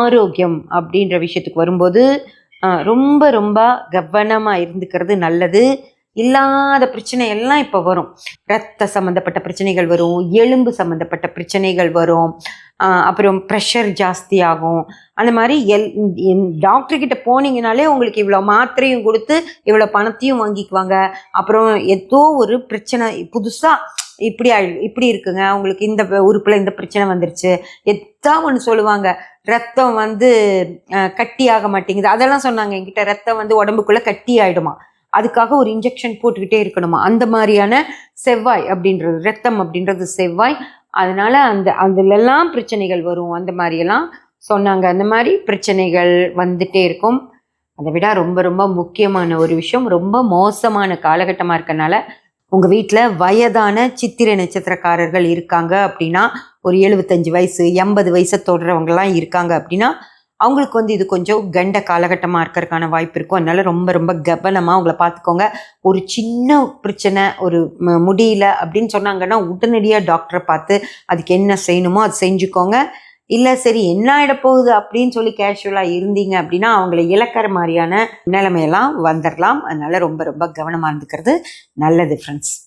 ஆரோக்கியம் அப்படின்ற விஷயத்துக்கு வரும்போது ரொம்ப ரொம்ப கவனமாக இருந்துக்கிறது நல்லது. இல்லாத பிரச்சனை எல்லாம் இப்போ வரும். ரத்த சம்மந்தப்பட்ட பிரச்சனைகள் வரும், எலும்பு சம்மந்தப்பட்ட பிரச்சனைகள் வரும், அப்புறம் ப்ரெஷர் ஜாஸ்தி ஆகும். அந்த மாதிரி டாக்டர்கிட்ட போனீங்கனாலே உங்களுக்கு இவ்வளோ மாத்திரையும் கொடுத்து இவ்வளோ பணத்தையும் வாங்கிக்குவாங்க. அப்புறம் ஏதோ ஒரு பிரச்சனை புதுசாக இப்படி இருக்குங்க, உங்களுக்கு இந்த உறுப்பில் இந்த பிரச்சனை வந்துருச்சு, ஒன்று சொல்லுவாங்க. ரத்தம் கட்டி ஆக மாட்டேங்குது, அதெல்லாம் சொன்னாங்க என்கிட்ட. ரத்தம் உடம்புக்குள்ளே கட்டி ஆகிடுமா, அதுக்காக ஒரு இன்ஜெக்ஷன் போட்டுக்கிட்டே இருக்கணுமா. அந்த மாதிரியான செவ்வாய் அப்படின்றது, ரத்தம் அப்படின்றது செவ்வாய். அதனால அதுலெல்லாம் பிரச்சனைகள் வரும், அந்த மாதிரியெல்லாம் சொன்னாங்க. அந்த மாதிரி பிரச்சனைகள் வந்துட்டே இருக்கும். அதை விட ரொம்ப ரொம்ப முக்கியமான ஒரு விஷயம், ரொம்ப மோசமான காலகட்டமாக இருக்கனால உங்கள் வீட்டில் வயதான சித்திரை நட்சத்திரக்காரர்கள் இருக்காங்க அப்படின்னா, ஒரு 75 வயசு 80 வயசை தொடுறவங்கலாம் இருக்காங்க அப்படின்னா, அவங்களுக்கு இது கொஞ்சம் கண்ட காலகட்டமாக இருக்கிறதுக்கான வாய்ப்பு இருக்கும். அதனால ரொம்ப ரொம்ப கவனமாக அவங்கள பார்த்துக்கோங்க. ஒரு சின்ன பிரச்சனை, ஒரு முடியல அப்படின்னு சொன்னாங்கன்னா உடனடியாக டாக்டரை பார்த்து அதுக்கு என்ன செய்யணுமோ அது செஞ்சுக்கோங்க. இல்லை சரி என்ன ஆகிடப்போகுது அப்படின்னு சொல்லி கேஷுவலாக இருந்தீங்க அப்படின்னா அவங்கள இழக்கிற மாதிரியான நிலைமையெல்லாம் வந்துடலாம். அதனால ரொம்ப ரொம்ப கவனமாக இருந்துக்கிறது நல்லது ஃப்ரெண்ட்ஸ்.